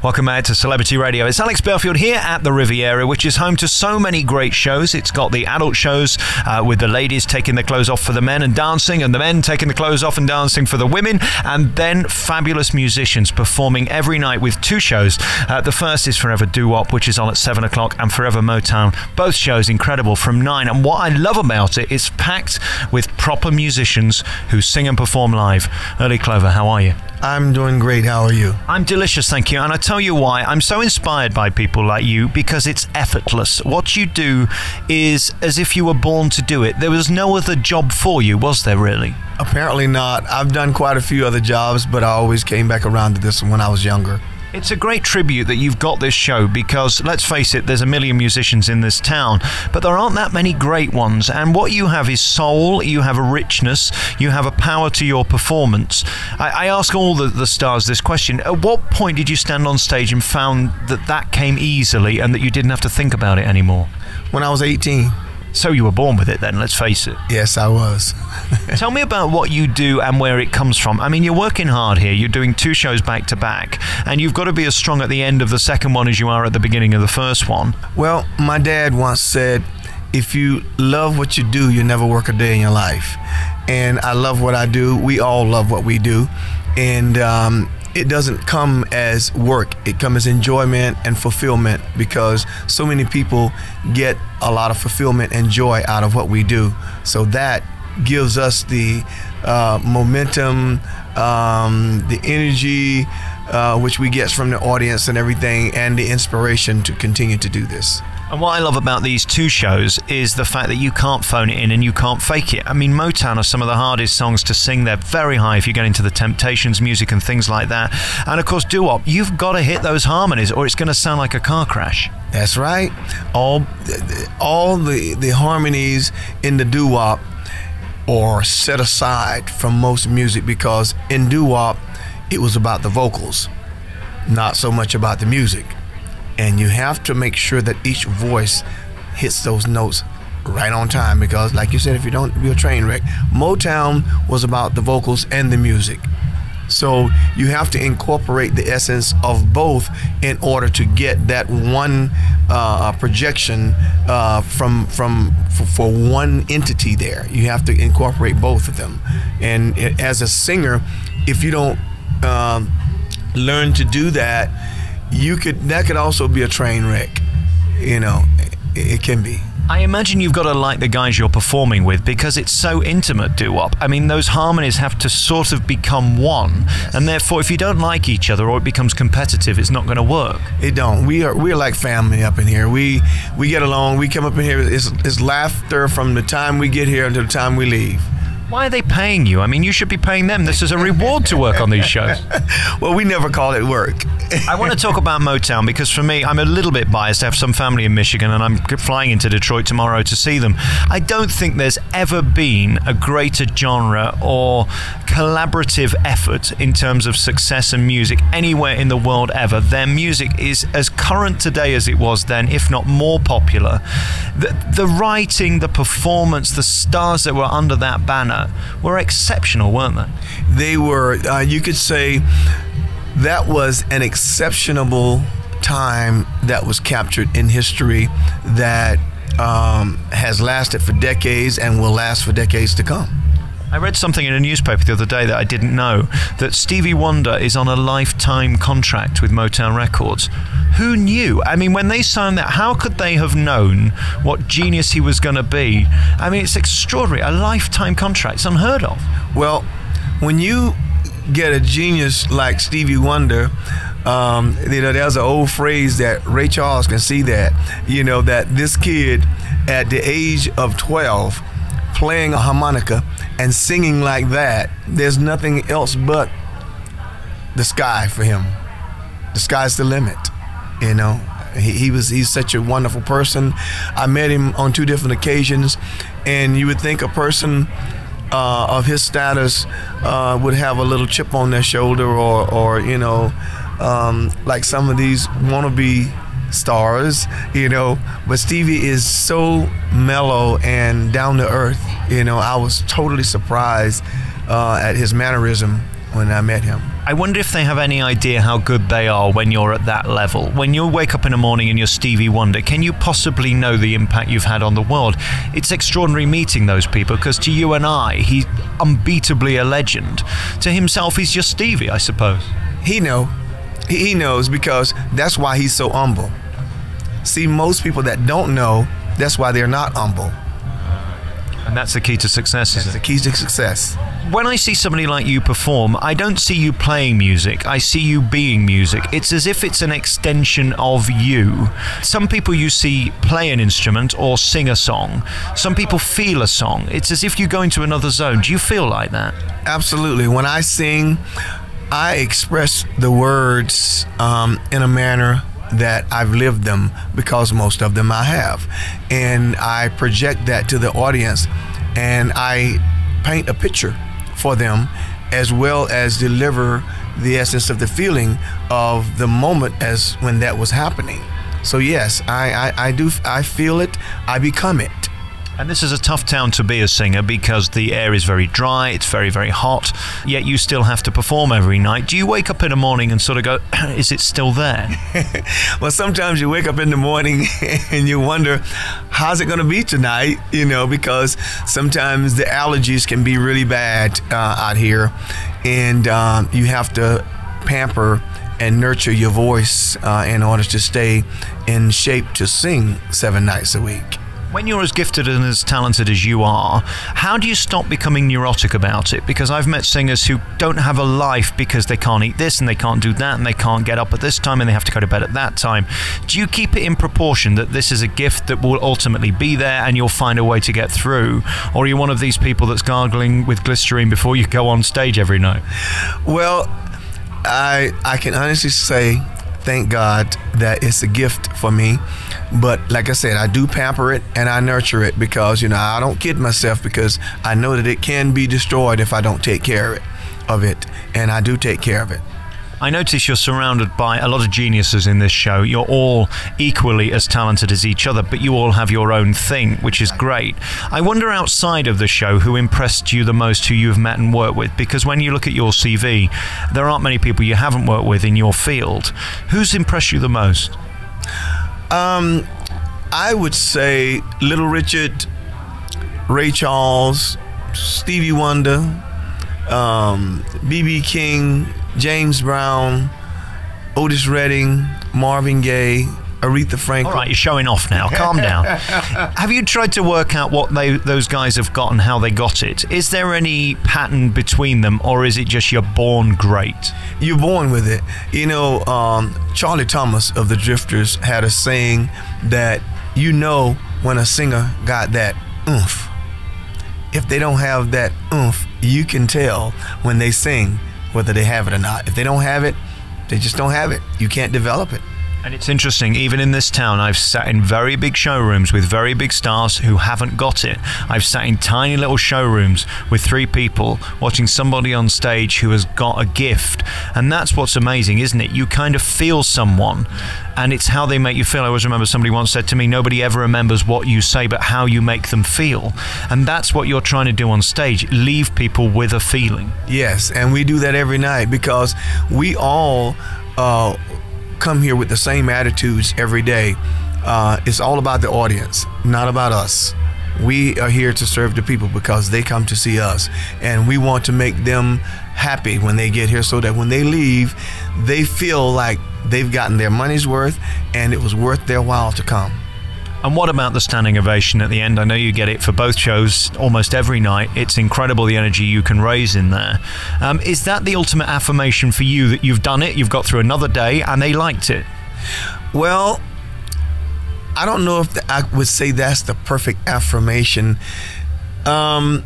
Welcome back to Celebrity Radio. It's Alex Belfield here at the Riviera, which is home to so many great shows. It's got the adult shows with the ladies taking their clothes off for the men and dancing, and the men taking the clothes off and dancing for the women, and then fabulous musicians performing every night with two shows. The first is Forever Doo-Wop, which is on at 7 o'clock, and Forever Motown. Both shows incredible from 9. And what I love about it, it's packed with proper musicians who sing and perform live. Early Clover, how are you? I'm doing great. How are you? I'm delicious, thank you. And I tell you why. I'm so inspired by people like you because it's effortless. What you do is as if you were born to do it. There was no other job for you, was there really? Apparently not. I've done quite a few other jobs, but I always came back around to this one when I was younger. It's a great tribute that you've got this show because, let's face it, there's a million musicians in this town, but there aren't that many great ones. And what you have is soul, you have a richness, you have a power to your performance. I ask all the stars this question. At what point did you stand on stage and found that that came easily and that you didn't have to think about it anymore? When I was 18. So you were born with it then, let's face it. Yes, I was. Tell me about what you do and where it comes from. I mean, you're working hard here. You're doing 2 shows back to back, and you've got to be as strong at the end of the second one as you are at the beginning of the first one. Well, my dad once said, if you love what you do, you never work a day in your life. And I love what I do. We all love what we do. And it doesn't come as work. It comes as enjoyment and fulfillment because so many people get a lot of fulfillment and joy out of what we do. So that gives us the momentum, the energy, which we get from the audience and everything, and the inspiration to continue to do this. And what I love about these 2 shows is the fact that you can't phone it in and you can't fake it. I mean, Motown are some of the hardest songs to sing. They're very high if you get into the Temptations music and things like that. And of course, doo-wop, you've got to hit those harmonies or it's going to sound like a car crash. That's right. All the harmonies in the doo-wop are set aside from most music because in doo-wop, it was about the vocals, not so much about the music. And you have to make sure that each voice hits those notes right on time because, like you said, if you don't, it'll be a train wreck. Motown was about the vocals and the music. So you have to incorporate the essence of both in order to get that one projection for one entity there. You have to incorporate both of them. And as a singer, if you don't learn to do that, that could also be a train wreck. You know, it can be. I imagine you've got to like the guys you're performing with because it's so intimate, doo-wop. I mean, those harmonies have to sort of become one, yes. And therefore, if you don't like each other or it becomes competitive, it's not going to work. It don't. We're like family up in here. We get along. We come up in here. It's laughter from the time we get here until the time we leave. Why are they paying you? I mean, you should be paying them. This is a reward to work on these shows. Well, we never call it work. I want to talk about Motown because for me, I'm a little bit biased. I have some family in Michigan and I'm flying into Detroit tomorrow to see them. I don't think there's ever been a greater genre or collaborative effort in terms of success and music anywhere in the world ever. Their music is as current today as it was then, if not more popular. The writing, the performance, the stars that were under that banner were exceptional, weren't they? They were. You could say that was an exceptional time that was captured in history that has lasted for decades and will last for decades to come. I read something in a newspaper the other day that I didn't know, that Stevie Wonder is on a lifetime contract with Motown Records. Who knew? I mean, when they signed that, how could they have known what genius he was going to be? I mean, it's extraordinary. A lifetime contract. It's unheard of. Well, when you get a genius like Stevie Wonder, there's an old phrase that Ray Charles can see that, that this kid at the age of 12 playing a harmonica and singing like that, there's nothing else but the sky for him. The sky's the limit, He's such a wonderful person. I met him on 2 different occasions, and you would think a person of his status would have a little chip on their shoulder or like some of these wannabe stars, but Stevie is so mellow and down to earth. I was totally surprised at his mannerism when I met him. I wonder if they have any idea how good they are when you're at that level. When you wake up in the morning and you're Stevie Wonder, can you possibly know the impact you've had on the world? It's extraordinary meeting those people, because to you and I, he's unbeatably a legend. To himself, he's just Stevie, I suppose. He knows, because that's why he's so humble. See, most people that don't know, that's why they're not humble. And that's the key to success, That's isn't it? the key to success. When I see somebody like you perform, I don't see you playing music. I see you being music. It's as if it's an extension of you. Some people you see play an instrument or sing a song. Some people feel a song. It's as if you go into another zone. Do you feel like that? Absolutely. When I sing, I express the words in a manner that I've lived them, because most of them I have. And I project that to the audience, and I paint a picture for them, as well as deliver the essence of the feeling of the moment as when that was happening. So yes, I feel it, I become it. And this is a tough town to be a singer, because the air is very dry, it's very, very hot, yet you still have to perform every night. Do you wake up in the morning and sort of go, is it still there? Well, sometimes you wake up in the morning and you wonder, how's it going to be tonight? Because sometimes the allergies can be really bad out here, and you have to pamper and nurture your voice in order to stay in shape to sing 7 nights a week. When you're as gifted and as talented as you are, how do you stop becoming neurotic about it? Because I've met singers who don't have a life because they can't eat this and they can't do that and they can't get up at this time and they have to go to bed at that time. Do you keep it in proportion that this is a gift that will ultimately be there and you'll find a way to get through? Or are you one of these people that's gargling with glycerine before you go on stage every night? Well, I can honestly say, thank God that it's a gift for me. But like I said, I do pamper it and I nurture it, because I don't kid myself, because I know that it can be destroyed if I don't take care of it, and I do take care of it. I notice you're surrounded by a lot of geniuses in this show. You're all equally as talented as each other, but you all have your own thing, which is great. I wonder, outside of the show, who impressed you the most, who you've met and worked with? Because when you look at your CV, there aren't many people you haven't worked with in your field. Who's impressed you the most? I would say Little Richard, Ray Charles, Stevie Wonder, B.B. King, James Brown, Otis Redding, Marvin Gaye, Aretha Franklin. All right, you're showing off now. Calm down. Have you tried to work out what those guys have got and how they got it? Is there any pattern between them, or is it just you're born great? You're born with it. Charlie Thomas of the Drifters had a saying that when a singer got that oomph. If they don't have that oomph, you can tell when they sing whether they have it or not. If they don't have it, they just don't have it. You can't develop it. And it's interesting, even in this town, I've sat in very big showrooms with very big stars who haven't got it. I've sat in tiny little showrooms with 3 people watching somebody on stage who has got a gift. And that's what's amazing, isn't it? You kind of feel someone, and it's how they make you feel. I always remember somebody once said to me, nobody ever remembers what you say, but how you make them feel. And that's what you're trying to do on stage, leave people with a feeling. Yes, and we do that every night, because we all come here with the same attitudes every day. It's all about the audience, not about us. We are here to serve the people because they come to see us, and we want to make them happy when they get here, so that when they leave, they feel like they've gotten their money's worth and it was worth their while to come. And what about the standing ovation at the end? I know you get it for both shows almost every night. It's incredible the energy you can raise in there. Is that the ultimate affirmation for you, that you've done it, you've got through another day, and they liked it? Well, I don't know if I would say that's the perfect affirmation. It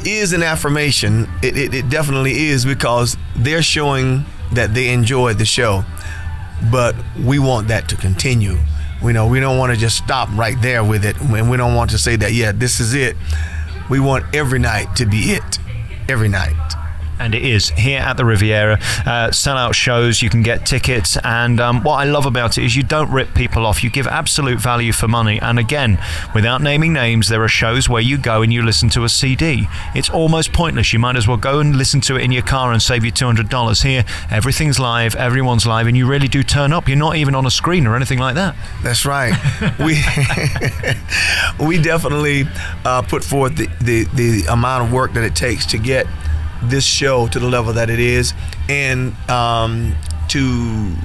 is an affirmation. It definitely is, because they're showing that they enjoyed the show. But we want that to continue. We don't want to just stop right there with it, and we don't want to say that, yeah, this is it. We want every night to be it, every night. And it is here at the Riviera. Sellout shows, you can get tickets, and what I love about it is you don't rip people off. You give absolute value for money. And again, without naming names, there are shows where you go and you listen to a CD. It's almost pointless. You might as well go and listen to it in your car and save you $200. Here, everything's live, everyone's live, and you really do turn up. You're not even on a screen or anything like that. That's right. We definitely put forth the amount of work that it takes to get this show to the level that it is, and to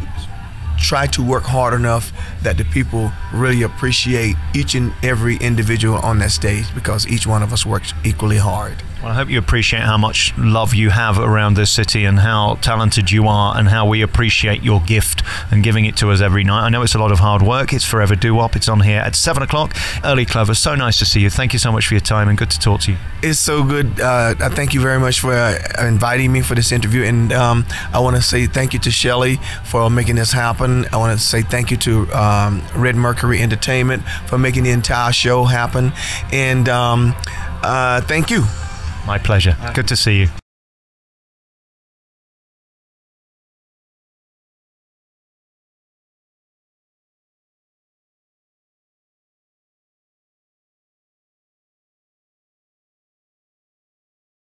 try to work hard enough that the people really appreciate each and every individual on that stage, because each one of us works equally hard. Well, I hope you appreciate how much love you have around this city and how talented you are, and how we appreciate your gift and giving it to us every night. I know it's a lot of hard work. It's Forever Doo-Wop. It's on here at 7 o'clock. Early Clover. So nice to see you. Thank you so much for your time, and good to talk to you. It's so good. I thank you very much for inviting me for this interview, and I want to say thank you to Shelley for making this happen. I want to say thank you to Red Mercury Entertainment for making the entire show happen, and thank you. My pleasure. Good to see you.